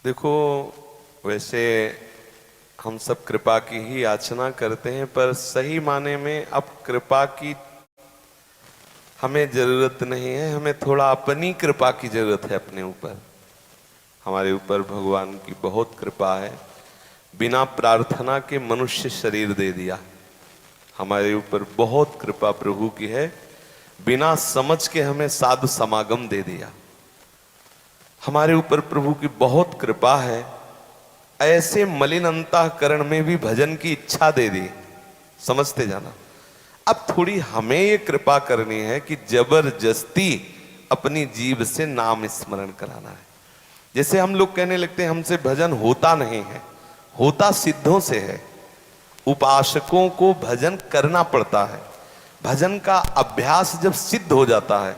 देखो, वैसे हम सब कृपा की ही याचना करते हैं, पर सही माने में अब कृपा की हमें जरूरत नहीं है। हमें थोड़ा अपनी कृपा की जरूरत है। अपने ऊपर, हमारे ऊपर भगवान की बहुत कृपा है। बिना प्रार्थना के मनुष्य शरीर दे दिया। हमारे ऊपर बहुत कृपा प्रभु की है। बिना समझ के हमें साधु समागम दे दिया। हमारे ऊपर प्रभु की बहुत कृपा है। ऐसे मलिन अंतःकरण में भी भजन की इच्छा दे दी। समझते जाना। अब थोड़ी हमें ये कृपा करनी है कि जबरदस्ती अपनी जीभ से नाम स्मरण कराना है। जैसे हम लोग कहने लगते हैं हमसे भजन होता नहीं है। होता सिद्धों से है। उपासकों को भजन करना पड़ता है। भजन का अभ्यास जब सिद्ध हो जाता है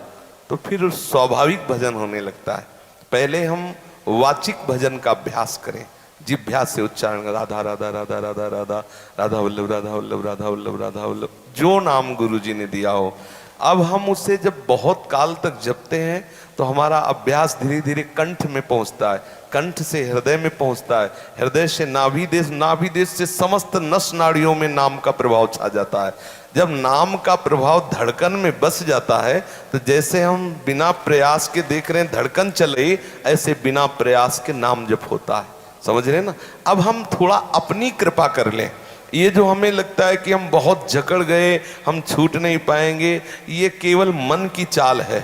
तो फिर स्वाभाविक भजन होने लगता है। पहले हम वाचिक भजन का अभ्यास करें, जिभ्या से उच्चारण, राधा राधा राधा राधा राधा राधा वल्लभ राधा वल्लभ राधा वल्लभ राधा वल्लभ, जो नाम गुरु जी ने दिया हो। अब हम उसे जब बहुत काल तक जपते हैं तो हमारा अभ्यास धीरे धीरे कंठ में पहुंचता है, कंठ से हृदय में पहुंचता है, हृदय से नाभि देश, नाभि देश से समस्त नस नाड़ियों में नाम का प्रभाव छा जाता है। जब नाम का प्रभाव धड़कन में बस जाता है तो जैसे हम बिना प्रयास के देख रहे हैं धड़कन चल रही, ऐसे बिना प्रयास के नाम जप होता है। समझ रहे हैं ना। अब हम थोड़ा अपनी कृपा कर लें। ये जो हमें लगता है कि हम बहुत जकड़ गए, हम छूट नहीं पाएंगे, ये केवल मन की चाल है।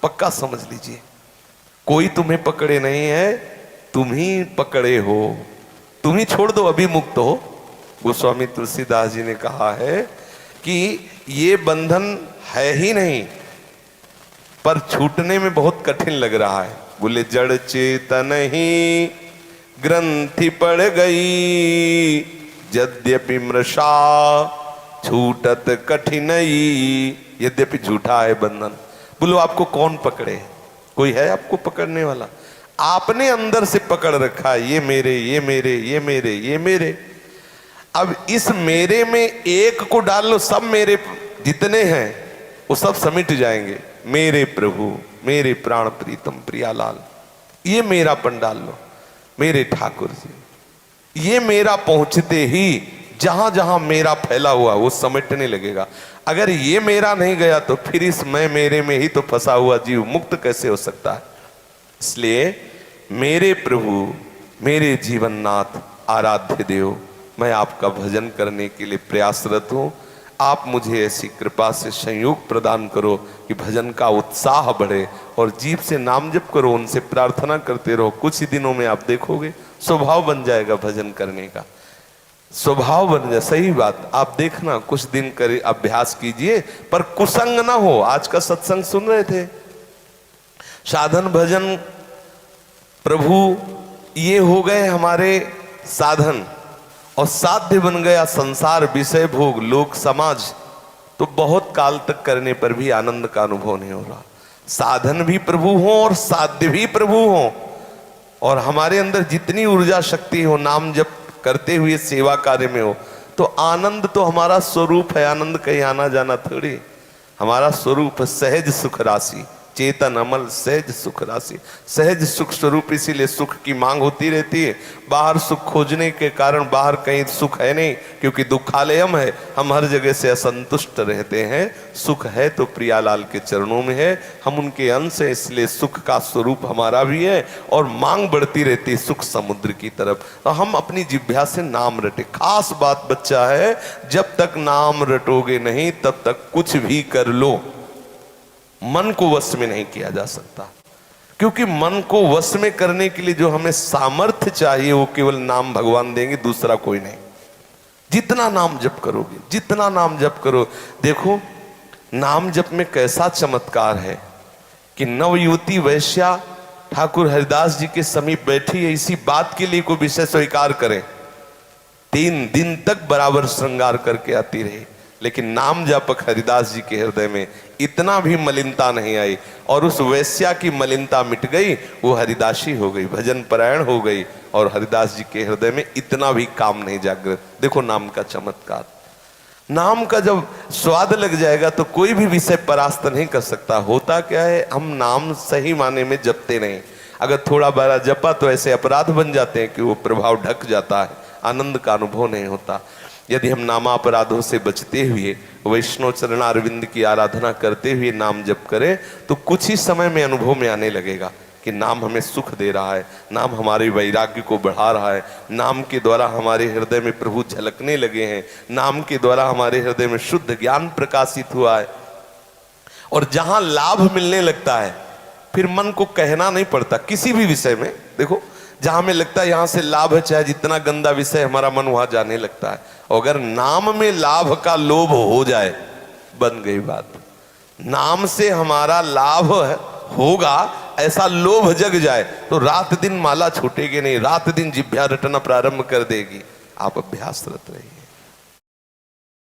पक्का समझ लीजिए, कोई तुम्हें पकड़े नहीं है, तुम ही पकड़े हो। तुम ही छोड़ दो, अभी मुक्त हो। गोस्वामी तुलसीदास जी ने कहा है कि ये बंधन है ही नहीं, पर छूटने में बहुत कठिन लग रहा है। बोले जड़ चेतन ही ग्रंथि पड़ गई, यद्यपि मृषा छूटत कठिनई। यद्यपि झूठा है बंधन। बोलो आपको कौन पकड़े? कोई है आपको पकड़ने वाला? आपने अंदर से पकड़ रखा है, ये मेरे, ये मेरे, ये मेरे, ये मेरे। अब इस मेरे में एक को डाल लो, सब मेरे जितने हैं वो सब समिट जाएंगे। मेरे प्रभु, मेरे प्राण प्रीतम प्रियालाल, ये मेरापन डाल लो। मेरे ठाकुर जी, ये मेरा पहुंचते ही जहां जहां मेरा फैला हुआ वो समेटने लगेगा। अगर ये मेरा नहीं गया तो फिर इस मैं मेरे में ही तो फंसा हुआ जीव मुक्त कैसे हो सकता है। इसलिए मेरे प्रभु, मेरे जीवननाथ, आराध्य देव, मैं आपका भजन करने के लिए प्रयासरत हूं। आप मुझे ऐसी कृपा से संयोग प्रदान करो कि भजन का उत्साह बढ़े और जीभ से नाम जप करो, उनसे प्रार्थना करते रहो। कुछ ही दिनों में आप देखोगे स्वभाव बन जाएगा भजन करने का, स्वभाव बन जाए। सही बात, आप देखना, कुछ दिन करे अभ्यास कीजिए, पर कुसंग ना हो। आज का सत्संग सुन रहे थे, साधन भजन प्रभु ये हो गए हमारे साधन, और साध्य बन गया संसार, विषय भोग, लोक समाज। तो बहुत काल तक करने पर भी आनंद का अनुभव नहीं हो रहा। साधन भी प्रभु हो और साध्य भी प्रभु हो, और हमारे अंदर जितनी ऊर्जा शक्ति हो नाम जप करते हुए सेवा कार्य में हो, तो आनंद तो हमारा स्वरूप है। आनंद कहीं आना जाना थोड़ी। हमारा स्वरूप सहज सुख राशि, चेतन अमल सहज सुख राशि, सहज सुख स्वरूप। इसीलिए सुख की मांग होती रहती है। बाहर सुख खोजने के कारण बाहर कहीं सुख है नहीं, क्योंकि दुखालयम है। हम हर जगह से असंतुष्ट रहते हैं। सुख है तो प्रियालाल के चरणों में है, हम उनके अंश हैं, इसलिए सुख का स्वरूप हमारा भी है। और मांग बढ़ती रहती है सुख समुद्र की तरफ। तो हम अपनी जिह्वा से नाम रटे। खास बात बच्चा है, जब तक नाम रटोगे नहीं तब तक कुछ भी कर लो, मन को वश में नहीं किया जा सकता। क्योंकि मन को वश में करने के लिए जो हमें सामर्थ्य चाहिए वो केवल नाम भगवान देंगे, दूसरा कोई नहीं। जितना नाम जप करोगे, जितना नाम जप करो। देखो नाम जप में कैसा चमत्कार है कि नवयुवती वैश्या ठाकुर हरिदास जी के समीप बैठी है, इसी बात के लिए कोई विषय स्वीकार करे। 3 दिन तक बराबर श्रृंगार करके आती रही, लेकिन नाम जापक हरिदास जी के हृदय में इतना भी मलिनता नहीं आई, और उस वैश्या की मलिनता मिट गई। वो हरिदासी हो गई, भजन परायण हो गई, और हरिदास जी के हृदय में इतना भी काम नहीं जागृत। देखो नाम का चमत्कार। नाम का जब स्वाद लग जाएगा तो कोई भी विषय परास्त नहीं कर सकता। होता क्या है, हम नाम सही माने में जपते नहीं। अगर थोड़ा बड़ा जपा तो ऐसे अपराध बन जाते हैं कि वो प्रभाव ढक जाता है, आनंद का अनुभव नहीं होता। यदि हम नामापराधों से बचते हुए वैष्णव चरणारविंद की आराधना करते हुए नाम जप करें तो कुछ ही समय में अनुभव में आने लगेगा कि नाम हमें सुख दे रहा है, नाम हमारे वैराग्य को बढ़ा रहा है, नाम के द्वारा हमारे हृदय में प्रभु झलकने लगे हैं, नाम के द्वारा हमारे हृदय में शुद्ध ज्ञान प्रकाशित हुआ है। और जहां लाभ मिलने लगता है फिर मन को कहना नहीं पड़ता किसी भी विषय में। देखो, जहां में लगता है यहां से लाभ है, चाहे जितना गंदा विषय, हमारा मन वहां जाने लगता है। और अगर नाम में लाभ का लोभ हो जाए, बन गई बात। नाम से हमारा लाभ होगा ऐसा लोभ जग जाए तो रात दिन माला छूटेगी नहीं, रात दिन जिभ्या रटना प्रारंभ कर देगी। आप अभ्यासरत रहिए।